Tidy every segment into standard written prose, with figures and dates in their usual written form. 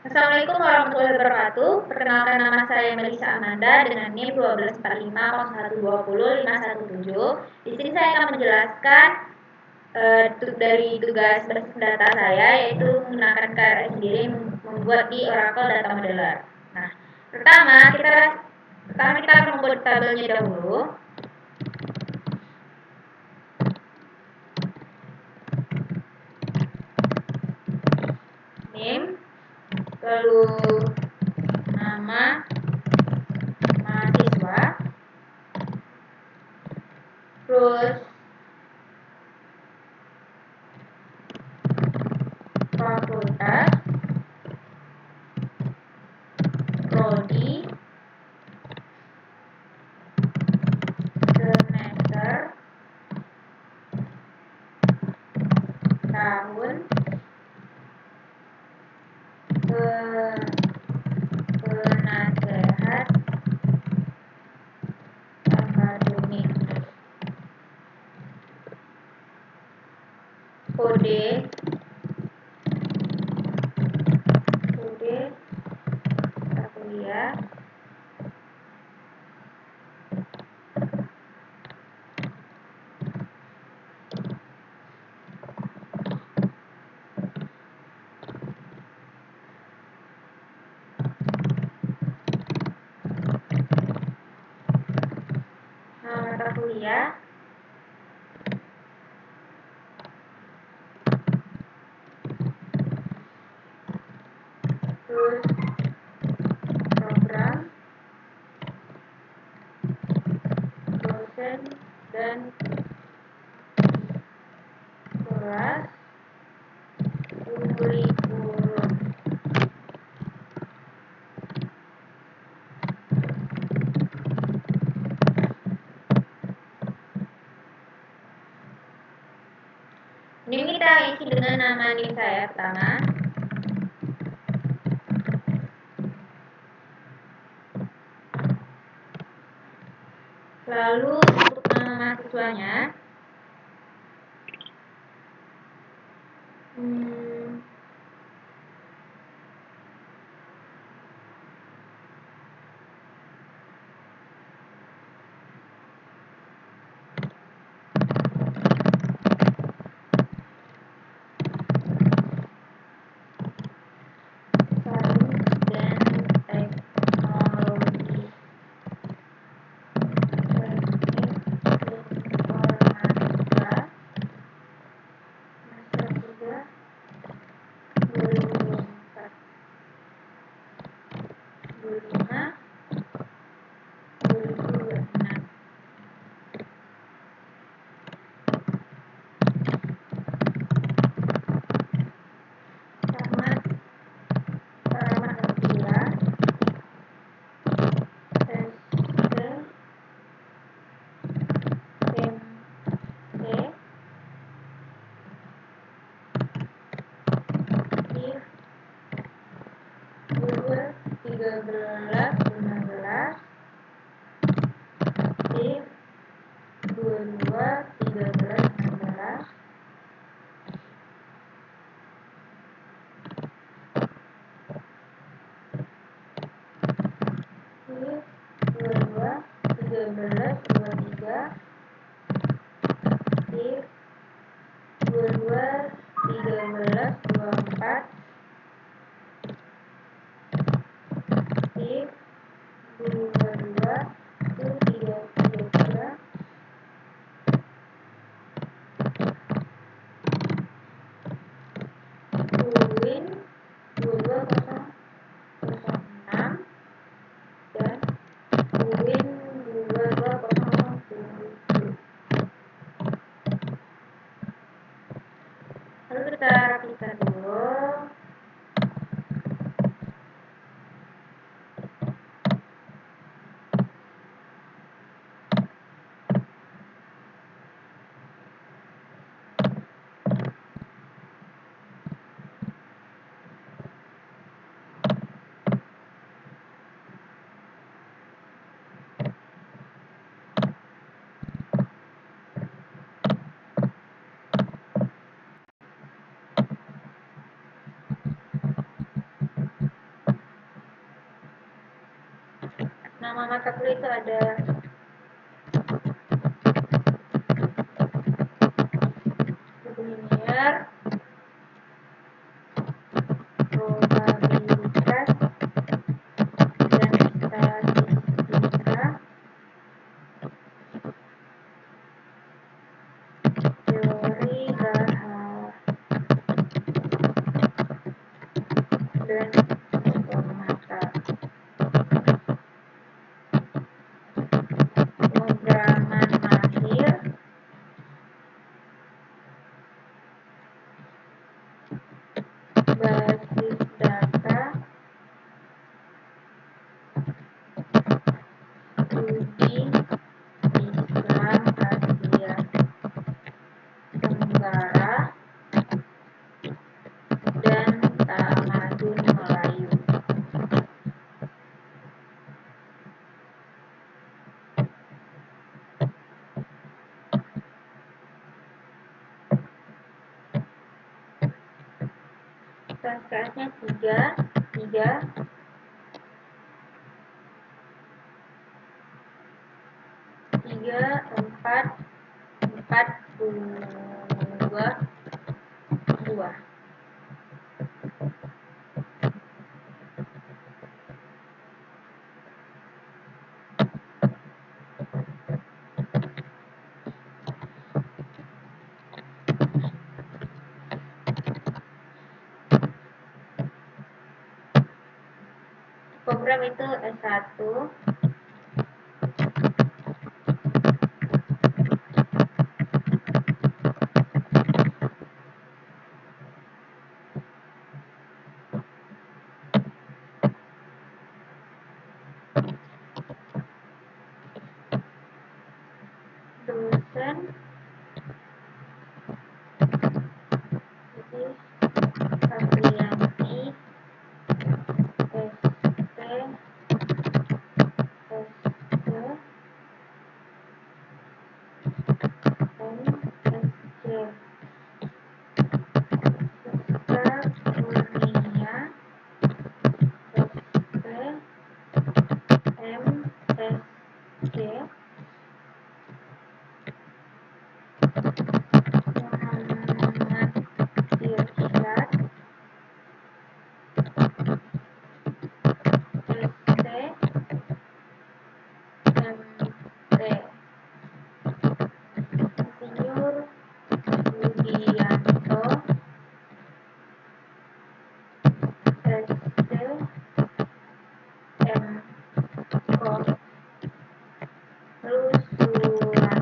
Assalamualaikum warahmatullahi wabarakatuh. Perkenalkan nama saya Melisa Amanda dengan NIM 124501205117. Di sini saya akan menjelaskan dari tugas basis data saya, yaitu menggunakan KRS sendiri membuat di Oracle Data Modeler. Nah, pertama kita akan membuat tabelnya dahulu. NIM, lalu nama mahasiswa, terus fakultas, prodi, semester, tahun, penasehat akademik, kode mata kuliah, mata kuliah, terus program, dosen, dan kelas, kurikulum. Ini kita isi dengan nama NIM saya pertama. Lalu untuk nama mahasiswanya, sains dan teknologi, teknik informatika, master 3, 2004, 2005, 2006. Tamat Alhamdulillah, SD, SMP, IF 2013-15, IF 22-13-16, IF 22-13-23, IF 22-13-24, IF nama mata kuliah itu ada linier, probabilitas, dan statistika, teori dan informatika, pemrograman mahir, basis data, studi Islam Asia Tenggara, dan tamadun Melayu. KKS-nya 3, 4, 4, 2, 2. Program itu S1, dosen Siti Afriyanti, ST, MSc, Siska Kurnia, ST, MSc, Muhammad Irsyad, ST, MT, Insinyur Budianto, ST, MKOS, Rusulan.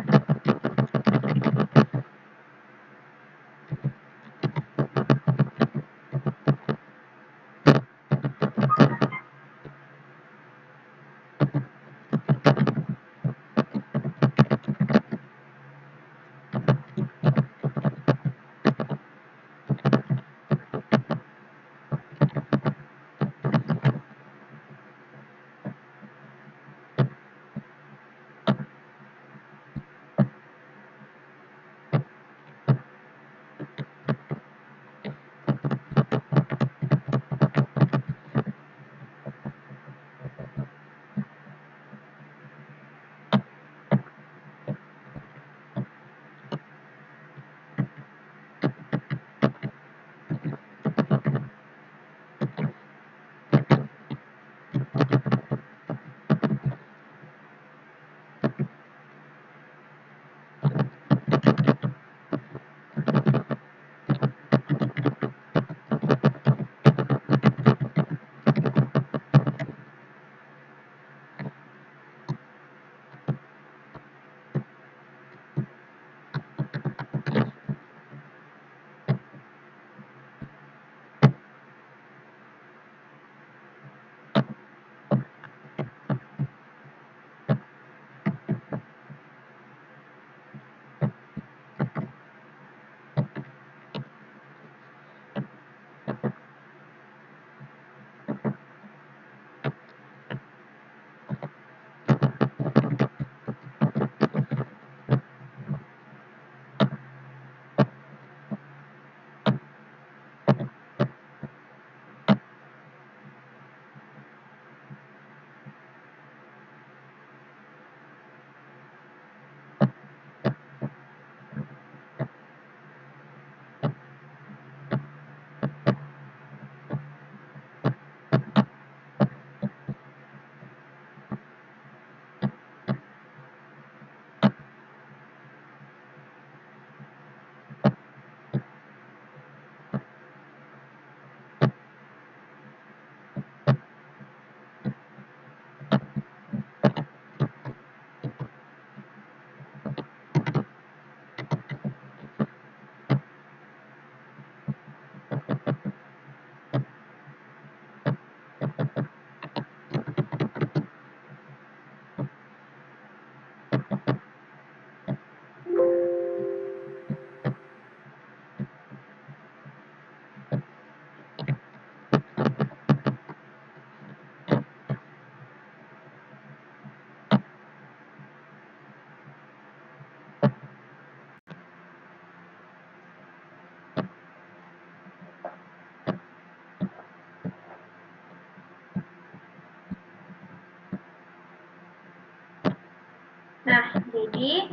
Jadi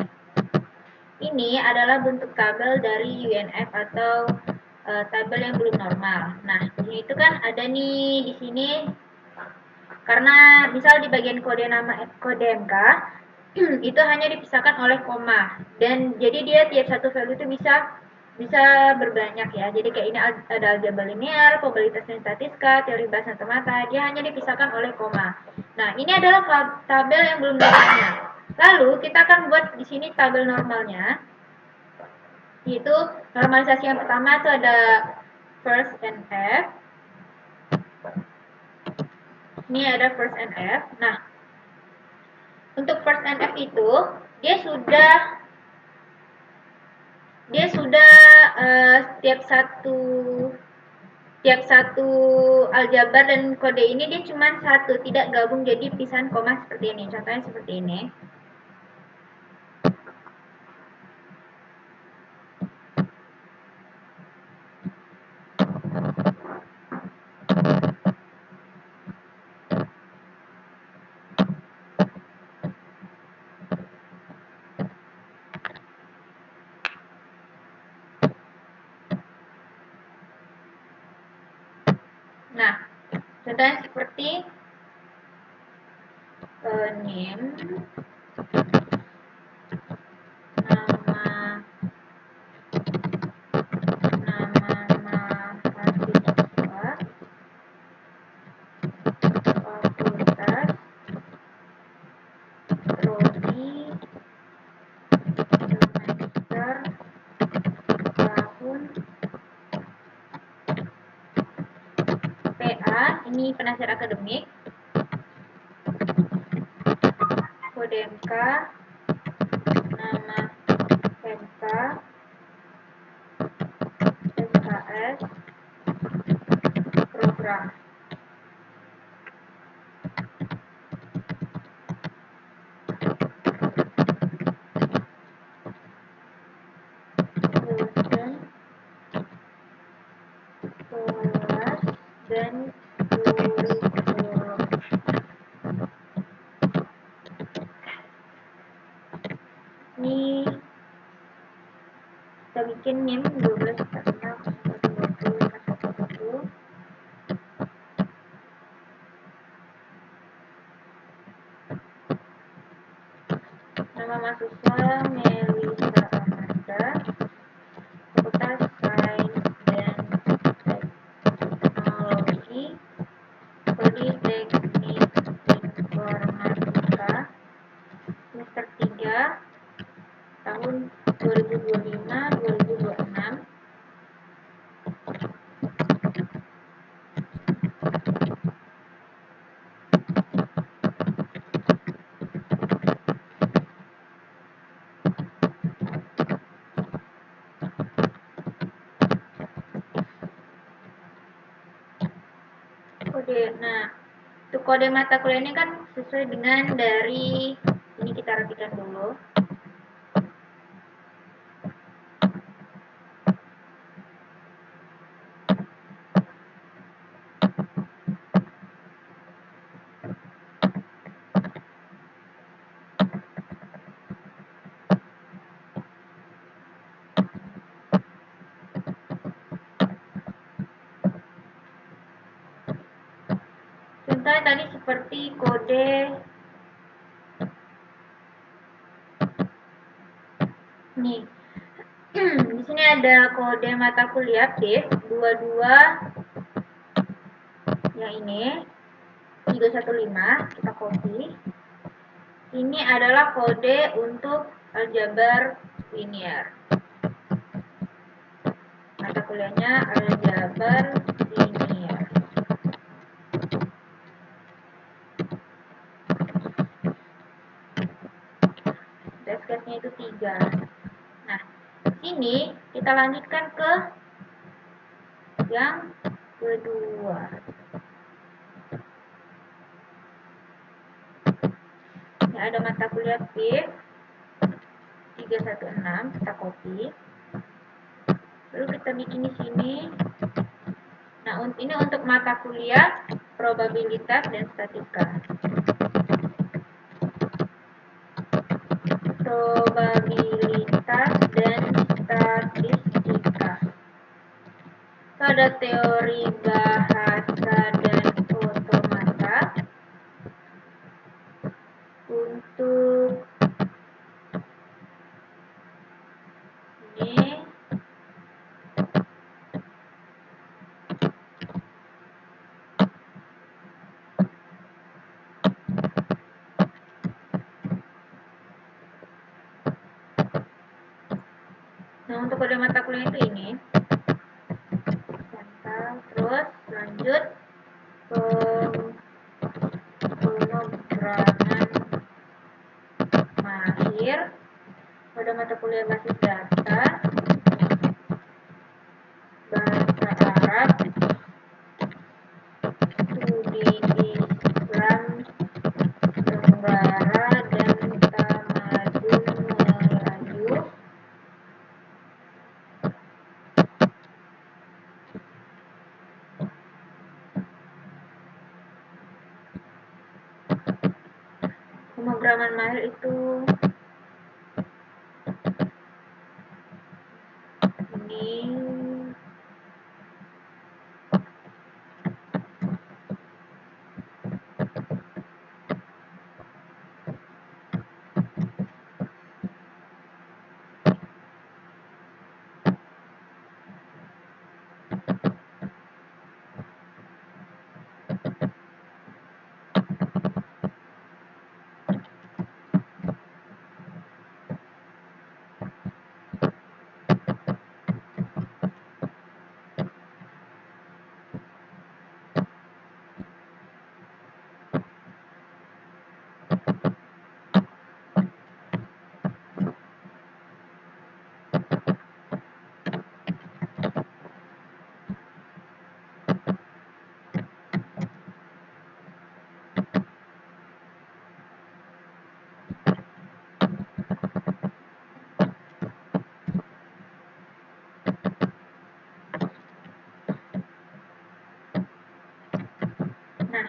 ini adalah bentuk tabel dari UNF atau tabel yang belum normal. Nah, di sini itu kan ada nih di sini karena misal di bagian kode nama kode MK itu hanya dipisahkan oleh koma dan jadi dia tiap satu value itu bisa berbanyak ya. Jadi kayak ini ada aljabar linear, probabilitas dan statistika, teori bahasa mata, dia hanya dipisahkan oleh koma. Nah, ini adalah tabel yang belum normalnya. Lalu kita akan buat di sini tabel normalnya. Yaitu normalisasi yang pertama itu ada first and F. Ini ada first and F. Nah, untuk first and F itu dia sudah tiap satu aljabar dan kode ini dia cuma satu, tidak gabung jadi pisahan koma seperti ini. Contohnya seperti ini. Nah, contohnya seperti name, nama mahasiswa, fakultas, prodi, semester, tahun, PA, ini penasihat akademik, kode MK, nama MK, SKS, program. Kelas dan kurikulum. Ini kita bikin NIM 12 nama mahasiswa Melisa Amanda, Fakultas Sains dan Teknologi, Prodi Teknik Informatika, semester 3, tahun 2025-2026. Nah, untuk kode mata kuliah ini kan sesuai dengan dari ini, kita rapikan dulu. Contohnya tadi seperti kode nih. Di sini ada kode mata kuliah PIP 22 yang ini 315, kita copy. Ini adalah kode untuk aljabar linear. Mata kuliahnya aljabar linear. Test-case-nya itu 3. Nah, sini kita lanjutkan ke yang kedua. Ini ada mata kuliah PIP 316, kita copy. Lalu kita bikin di sini. Nah, ini untuk mata kuliah probabilitas dan statistika. probabilitas dan statistika. Pada teori bahasa dan otomata, untuk ini untuk kode mata kuliah itu ini. Terus lanjut pemrograman mahir pada mata kuliah basis data, bahasa Arab, studi Islam Tenggara dan Tamadun Melayu, pemrograman mahir itu ini nah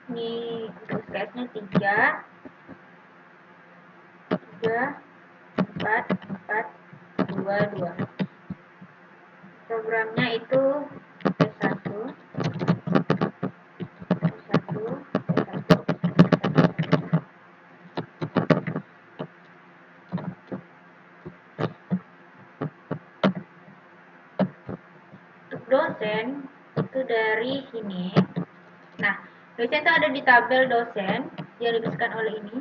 ini untuk SKS-nya 3, 4, 4, 2, 2. Programnya itu S1, S1, S1. Untuk dosen itu dari sini. Nah, dosen itu ada di tabel dosen yang diberikan oleh ini.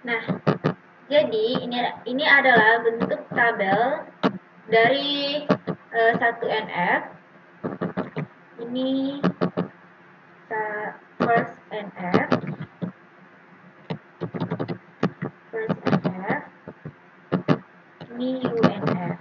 Nah, jadi ini adalah bentuk tabel dari 1NF. Ini first NF, ini UNF.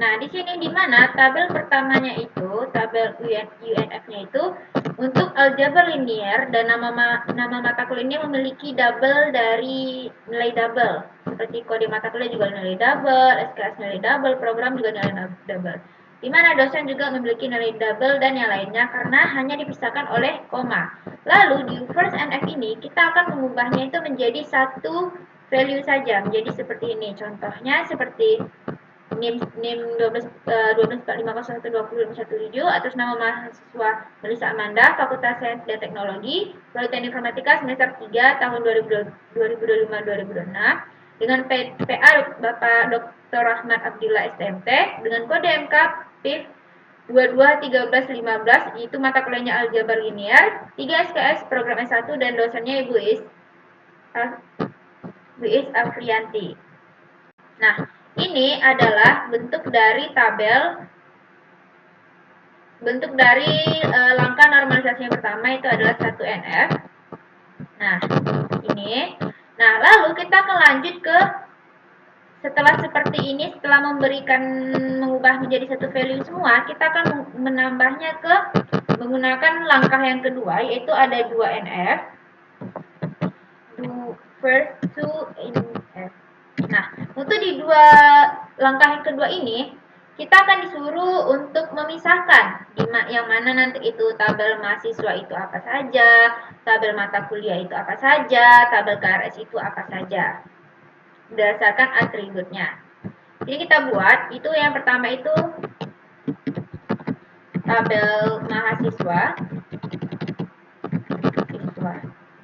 Nah, di sini di mana tabel pertamanya itu, tabel UNF-nya itu untuk aljabar linier dan nama mata kuliah ini memiliki double dari nilai double. Seperti kode mata kuliah juga nilai double, SKS nilai double, program juga nilai double. Di mana dosen juga memiliki nilai double dan yang lainnya karena hanya dipisahkan oleh koma. Lalu di first NF ini kita akan mengubahnya itu menjadi satu value saja, menjadi seperti ini. Contohnya seperti NIM 1245012017 atas nama mahasiswa Melissa Amanda, Fakultas Sains dan Teknologi, Politeknik Informatika semester 3 tahun 2025-2026 dengan PA Bapak Dr. Rahmat Abdillah STMT dengan kode MK PIF 221315 itu mata kuliahnya aljabar linear, 3 SKS program S1 dan dosennya Ibu Is Afrianti. Nah, ini adalah bentuk dari langkah normalisasi yang pertama itu adalah 1NF. Nah, ini. Nah, lalu kita akan lanjut ke setelah seperti ini, setelah mengubah menjadi satu value semua, kita akan menambahnya ke menggunakan langkah yang kedua, yaitu ada 2NF, first 2NF. Nah, untuk di langkah yang kedua ini, kita akan disuruh untuk memisahkan yang mana nanti itu tabel mahasiswa itu apa saja, tabel mata kuliah itu apa saja, tabel KRS itu apa saja, berdasarkan atributnya. Jadi kita buat, itu yang pertama itu tabel mahasiswa.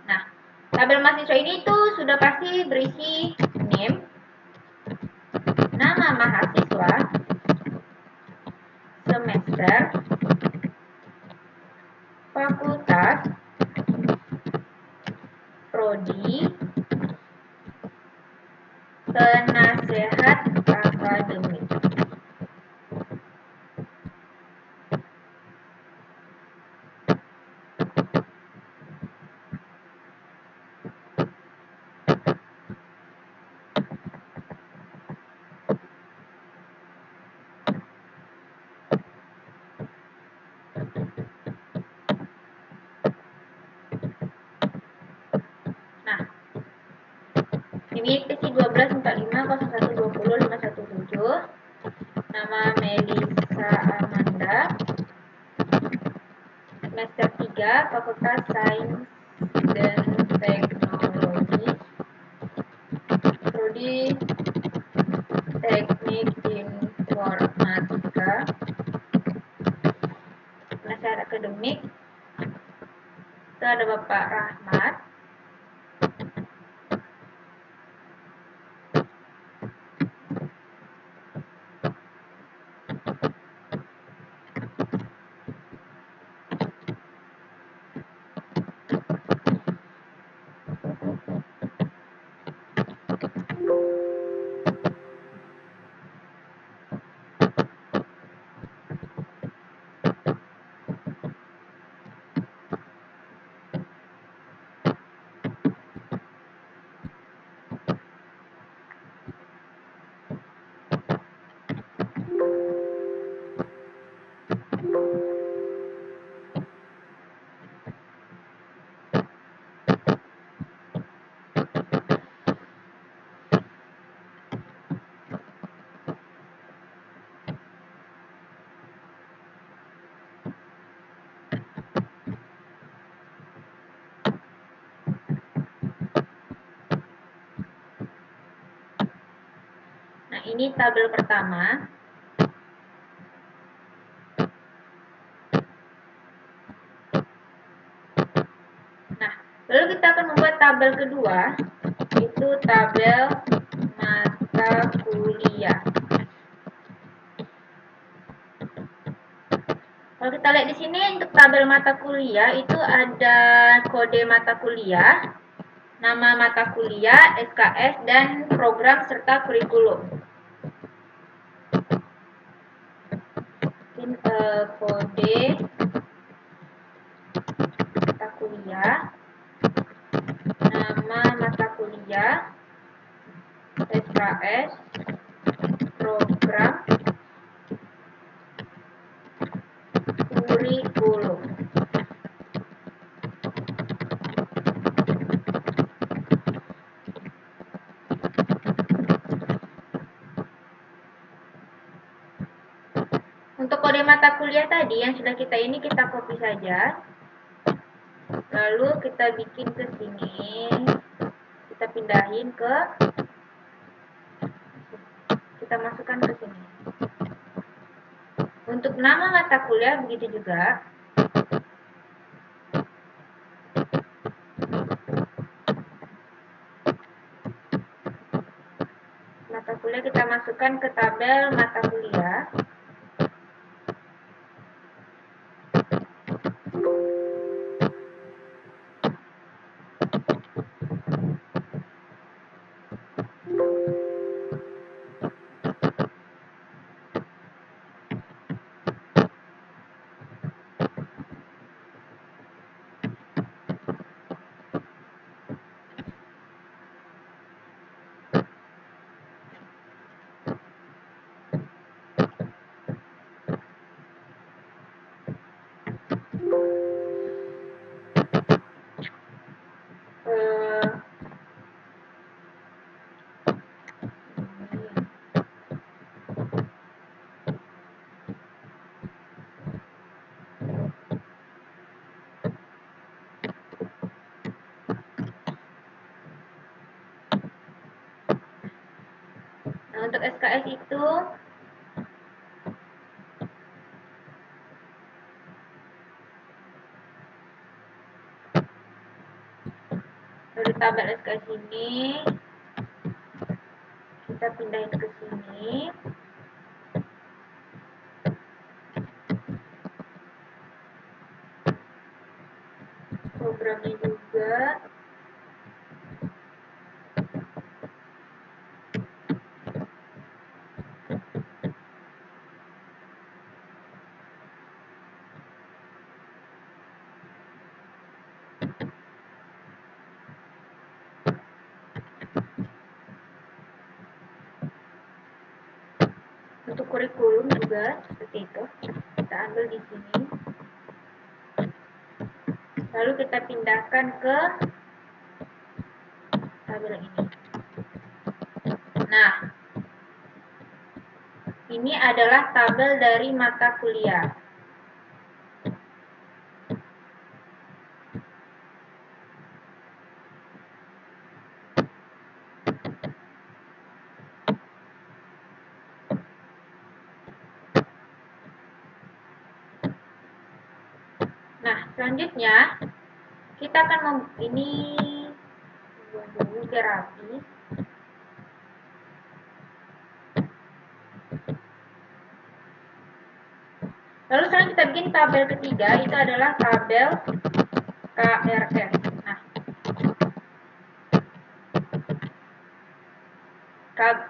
Nah, tabel mahasiswa ini tuh sudah pasti berisi NIM, nama mahasiswa, semester, fakultas, prodi, penasehat akademik. Nah, ini PC 12450120 nama Melissa Amanda, semester 3, Fakultas Sains dan Teknologi, prodi Teknik Informatika, penasehat akademik, itu ada Bapak Rahmat. Nah, ini tabel pertama. Nah, lalu kita akan membuat tabel kedua, yaitu yaitu tabel mata kuliah. Kalau kita lihat di sini untuk tabel mata kuliah itu ada kode mata kuliah, nama mata kuliah, SKS, dan program serta kurikulum. Kode mata kuliah, nama mata kuliah, SKS, program, kurikulum. Untuk kode mata kuliah tadi yang sudah kita ini kita copy saja. Lalu kita bikin ke sini. Kita pindahin ke, kita masukkan ke sini. Untuk nama mata kuliah begitu juga. Mata kuliah kita masukkan ke tabel mata kuliah. Nah, untuk SKS itu dari tabel SKS ini kita pindahin ke sini. Programnya juga. Untuk kurikulum juga seperti itu. Kita ambil di sini. Lalu kita pindahkan ke tabel ini. Nah, ini adalah tabel dari mata kuliah. Nah, selanjutnya kita akan ini buat dulu biar rapi. Lalu sekarang kita bikin tabel ketiga, itu adalah tabel KRS. Nah,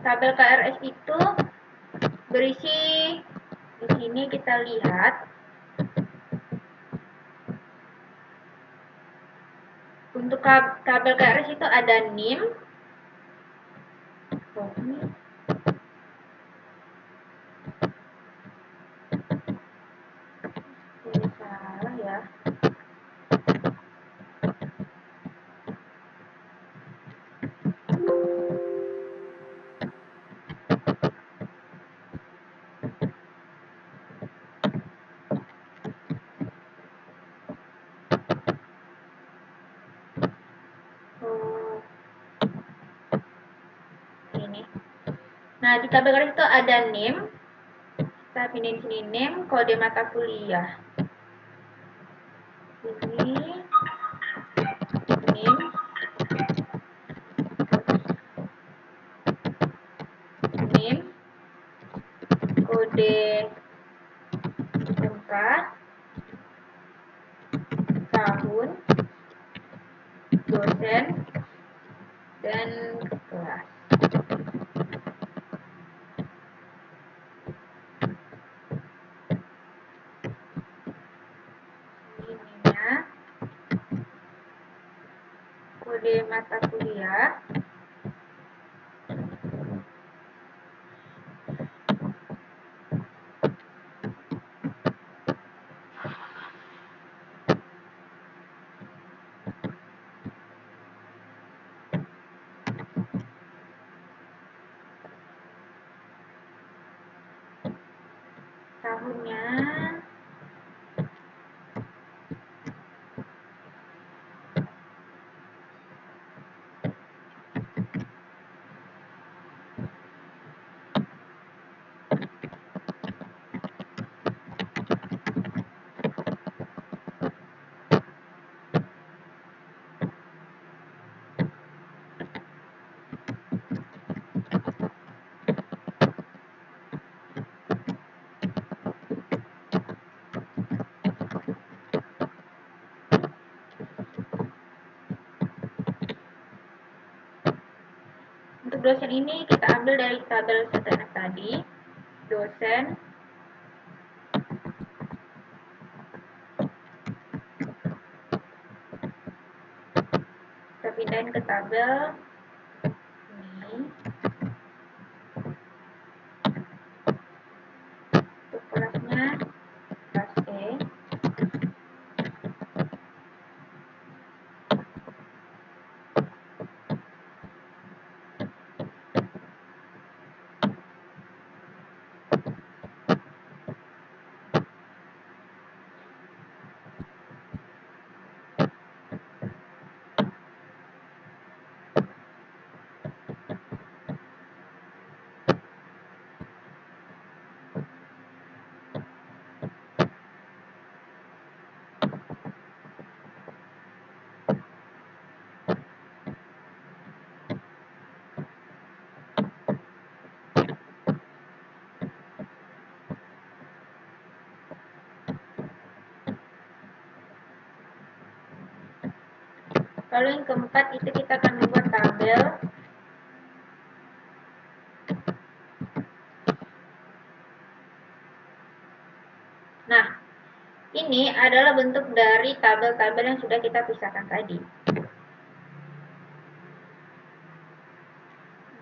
tabel KRS itu berisi, di sini kita lihat untuk tabel KRS itu ada NIM. Oh, ini salah ya. Ini. Nah, di tabel KRS itu ada NIM. Kita pindahin sini NIM, kode mata kuliah. Ini NIM. kode MK, tahun, dosen, dan kelas. Ininya kode mata kuliah, tahunnya, untuk dosen ini kita ambil dari tabel setelah tadi, dosen, kita pindahin ke tabel ini. Untuk kelasnya kelas E, lalu yang keempat itu kita akan membuat tabel. Nah, ini adalah bentuk dari tabel-tabel yang sudah kita pisahkan tadi.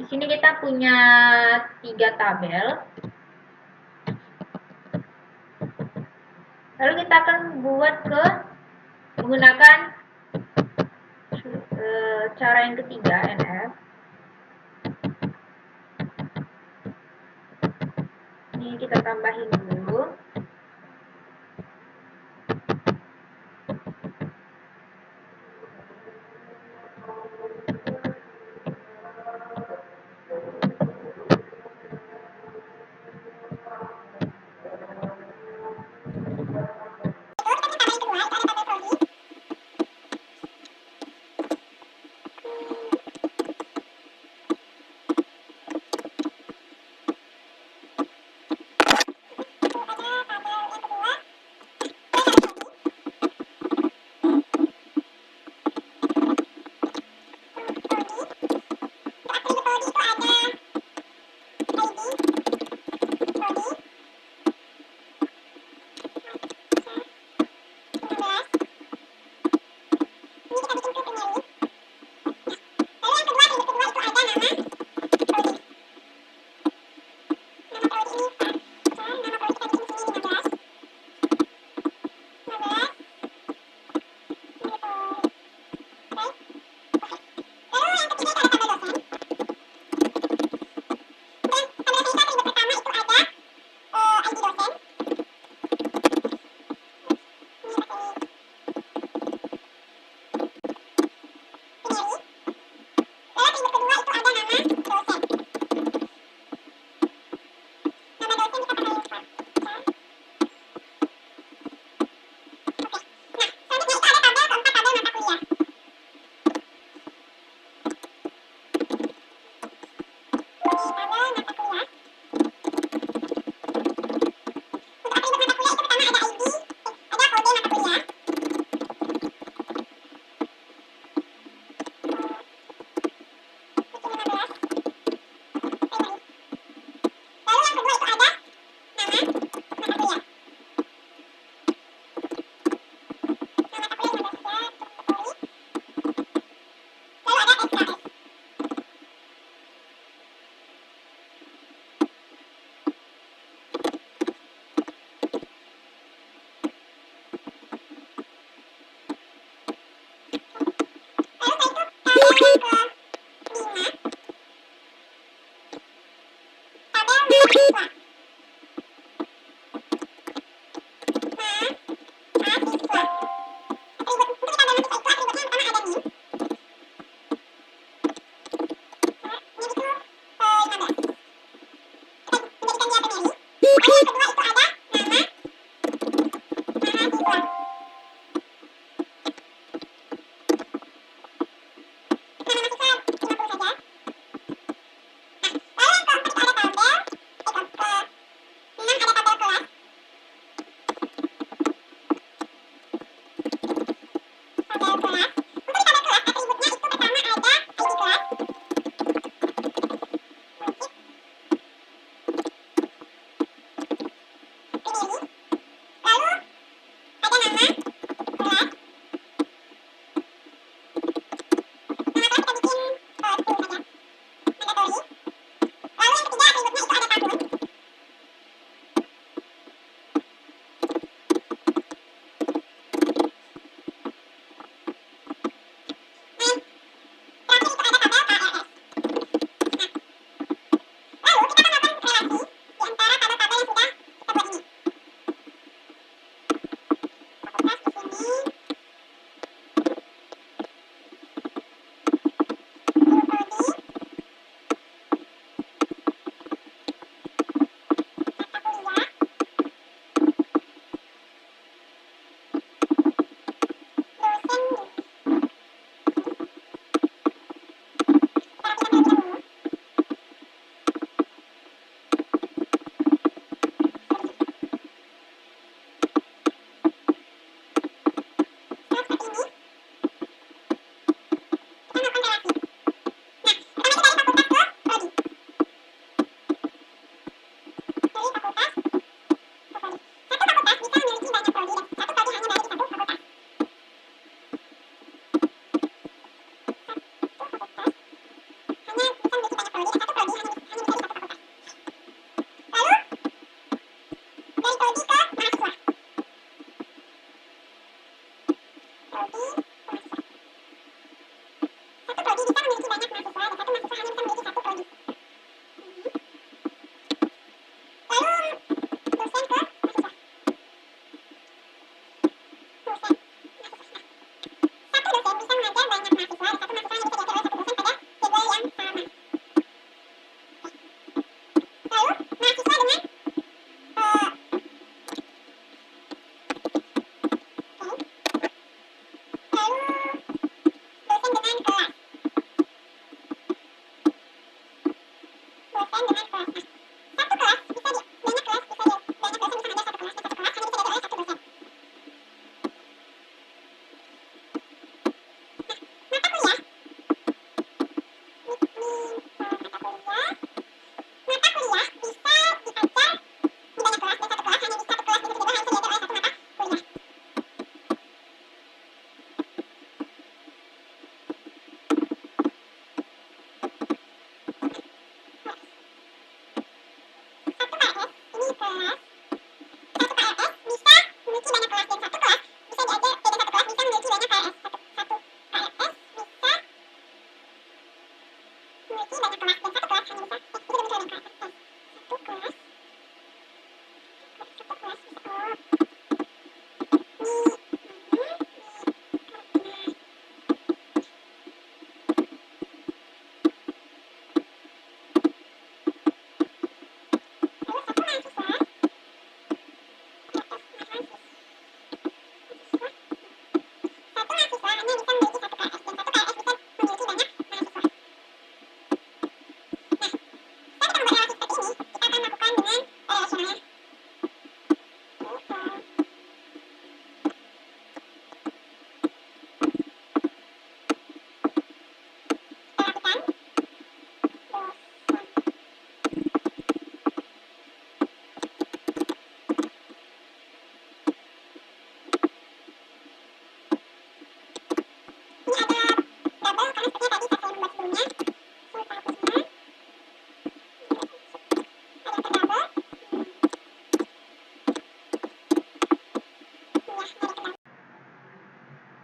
Di sini kita punya 3 tabel. Lalu kita akan buat menggunakan cara yang ketiga, NF. Ini kita tambahin dulu.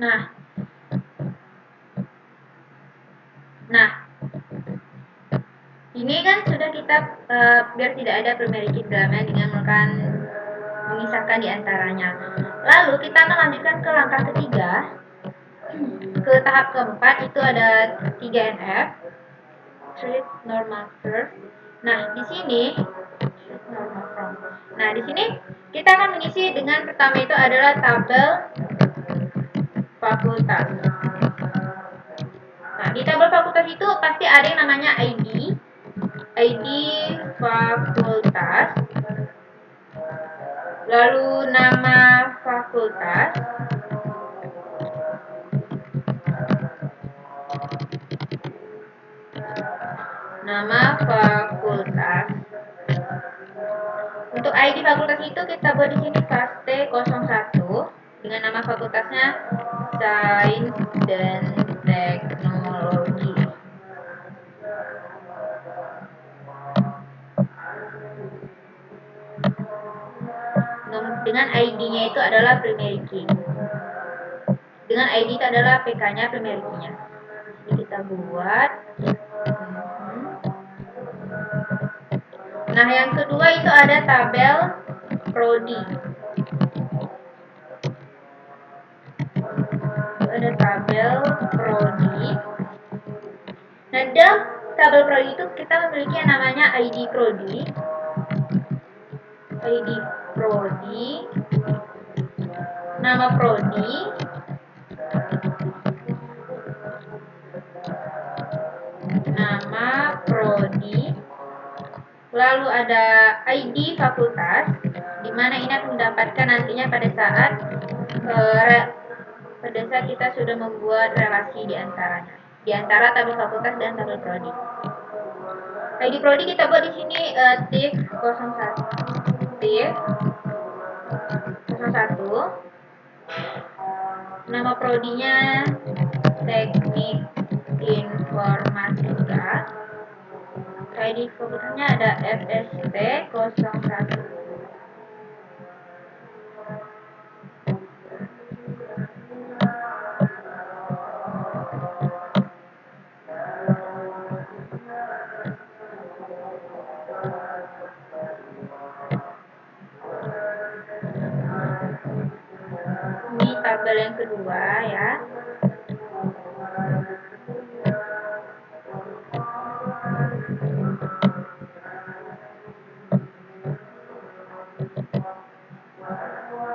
Nah, Ini kan sudah kita biar tidak ada primary key dalamnya dengan melakukan memisahkan di antaranya. Lalu kita akan lanjutkan ke langkah ketiga. Ke tahap keempat itu ada 3NF, treat normal curve. Nah, di sini normal form. Nah, di sini kita akan mengisi dengan pertama itu adalah tabel fakultas. Nah, di tabel fakultas itu pasti ada yang namanya ID fakultas, lalu nama fakultas, Untuk ID fakultas itu kita buat di sini FAST01 dengan nama fakultasnya Sains dan Teknologi. Dengan ID-nya itu adalah primary key. Dengan ID itu adalah PK-nya primary key-nya. Jadi kita buat. Nah, yang kedua itu ada tabel prodi. Ada tabel prodi. Nah, dalam tabel prodi itu kita memiliki yang namanya ID prodi. ID prodi, nama prodi, lalu ada ID fakultas, di mana ini akan mendapatkan nantinya pada saat kita sudah membuat relasi di antara tabel fakultas dan tabel prodi. ID prodi kita buat di sini TIF 01. Nama prodinya Teknik Informatika. ID fakultasnya ada FST 01. Ini tabel yang kedua ya.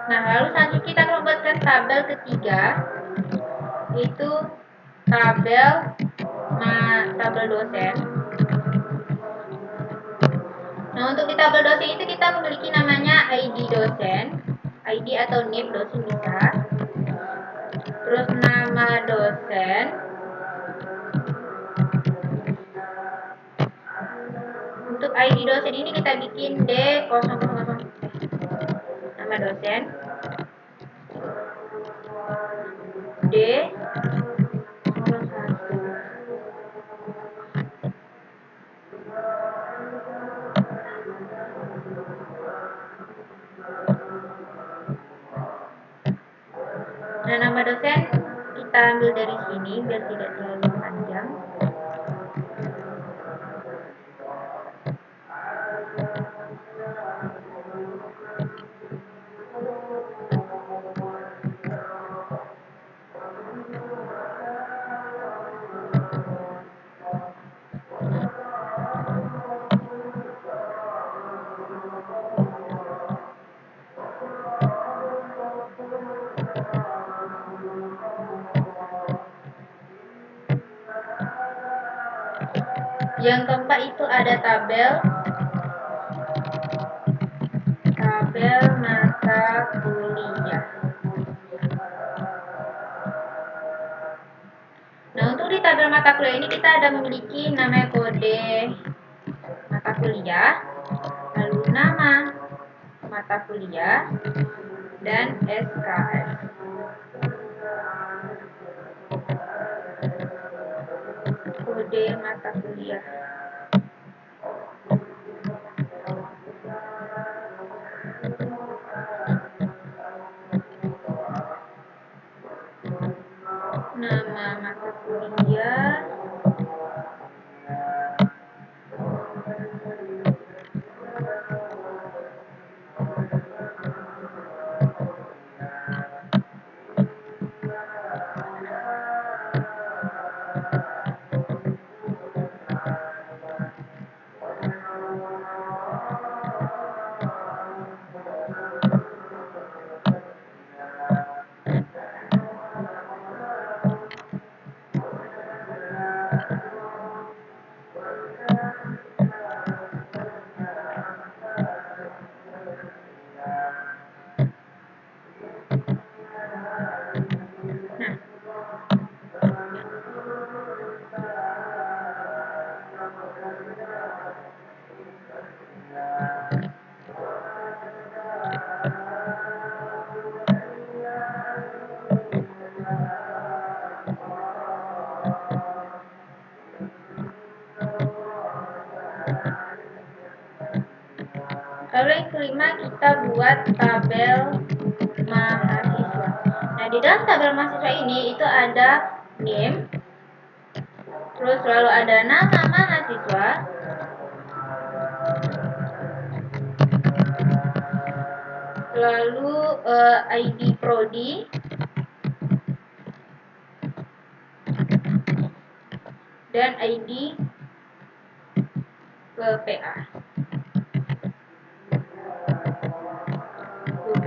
Nah, lalu selanjutnya kita akan membuatkan tabel ketiga, itu tabel dosen. Nah, untuk di tabel dosen itu kita memiliki namanya ID dosen, ID atau NIM dosen bisa. Terus nama dosen, untuk ID dosen ini kita bikin D000, nama dosen D01. Nah, nama dosen kita ambil dari sini biar tidak terlalu panjang. Yang keempat itu ada tabel mata kuliah. Nah, untuk di tabel mata kuliah ini kita ada memiliki namanya kode mata kuliah, lalu nama mata kuliah, dan SKS. Kode mata kuliah. Nama mata kuliah, Lalu yang kelima kita buat tabel mahasiswa. Nah, di dalam tabel mahasiswa ini itu ada name, terus lalu ada nama mahasiswa, lalu ID prodi, dan ID PA.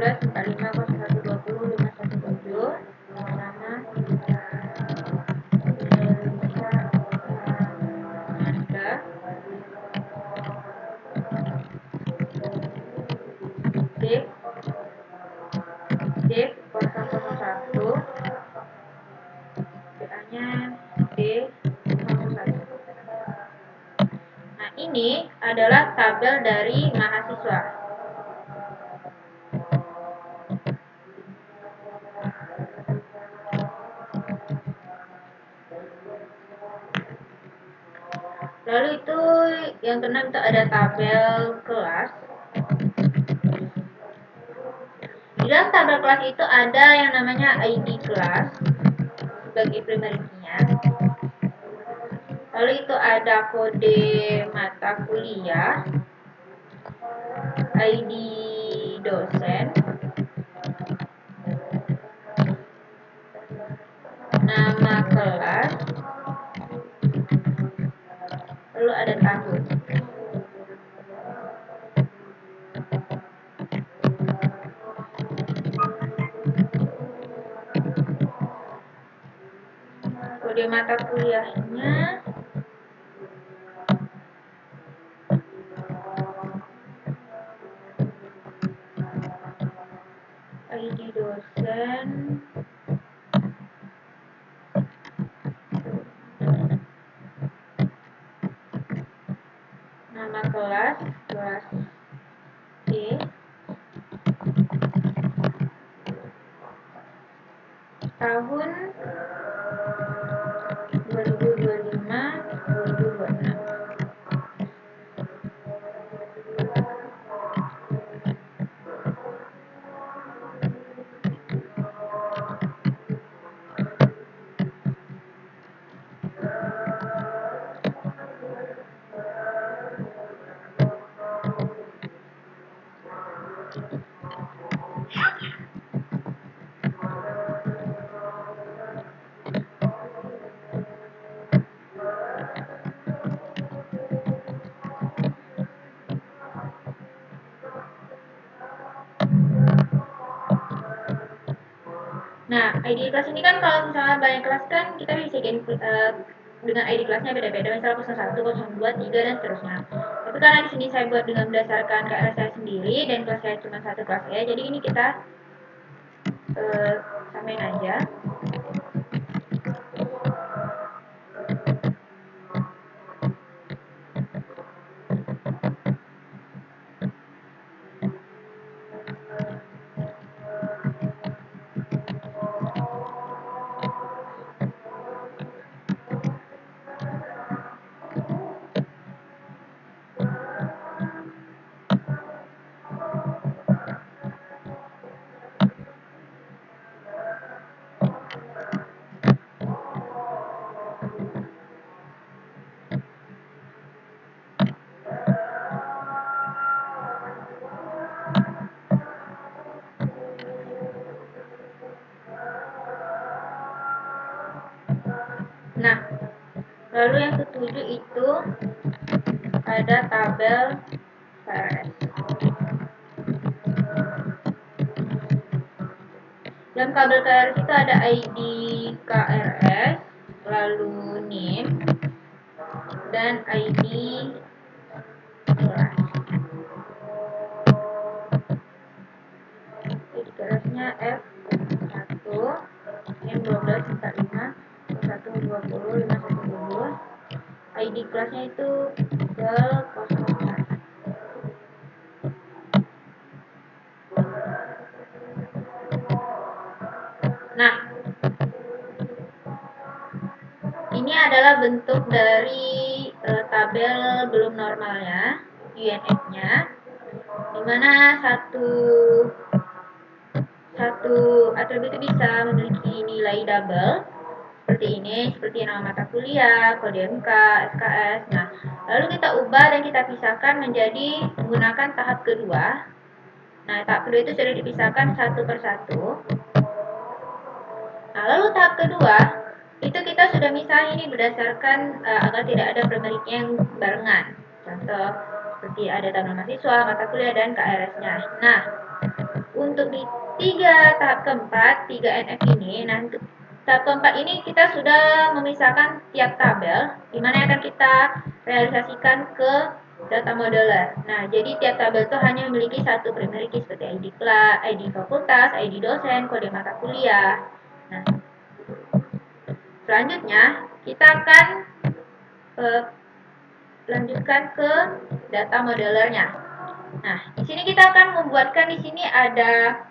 124501205117 nama Anda, Dep 001, PA-nya D01. Nah, ini adalah tabel dari mahasiswa. Lalu itu yang keenam itu ada tabel kelas. Di dalam tabel kelas itu ada yang namanya ID kelas sebagai primary key-nya. Lalu itu ada kode mata kuliah, ID dosen, nama kelas, lalu ada tahun. Kode mata kuliahnya ID dosen, nama kelas E, tahun 2025-2026. Nah, ID kelas ini kan kalau misalnya banyak kelas kan kita bisa dengan ID kelasnya beda-beda, misalnya 01, 02, 3 dan seterusnya. Tapi karena di sini saya buat dengan berdasarkan KRS saya sendiri dan kelas saya cuma satu kelas ya, jadi ini kita samain aja. Lalu yang ketujuh itu ada tabel KRS. Dalam tabel KRS itu ada ID KRS, lalu NIM, dan ID kelas. ID kelasnya F1, N1245, 0120, 5120. ID kelasnya itu Google 01. Nah, ini adalah bentuk dari tabel belum normalnya, UNF-nya, dimana satu atribut itu bisa memiliki nilai double seperti ini, seperti nama mata kuliah, kode MK, SKS. Nah, lalu kita ubah dan kita pisahkan menjadi menggunakan tahap kedua. Nah, tahap kedua itu sudah dipisahkan satu persatu. Nah, lalu tahap kedua itu kita sudah misah ini berdasarkan agar tidak ada primeriknya yang barengan. Contoh seperti ada tabel mahasiswa, mata kuliah, dan KRS-nya. Nah, untuk di tahap keempat, 3NF ini, nah untuk tahap keempat ini kita sudah memisahkan tiap tabel, di mana akan kita realisasikan ke data modeler. Nah, jadi tiap tabel itu hanya memiliki satu primary key seperti ID kelas, ID fakultas, ID dosen, kode mata kuliah. Nah, selanjutnya kita akan lanjutkan ke data modelernya. Nah, di sini kita akan membuatkan di sini ada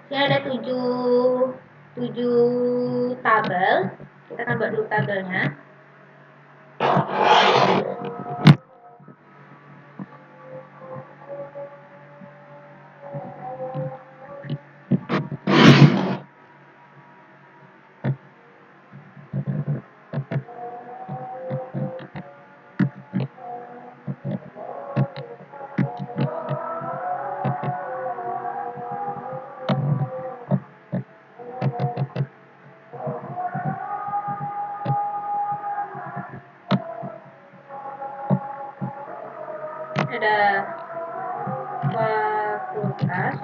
ini ada 7 tabel. Kita akan buat dulu tabelnya. Ada fakultas.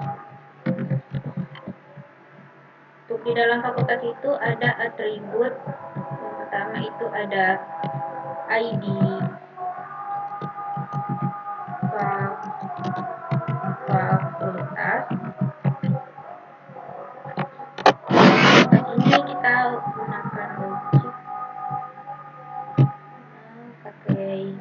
Untuk di dalam fakultas itu ada atribut. Yang pertama itu ada ID fakultas. Ini kita gunakan logic pakai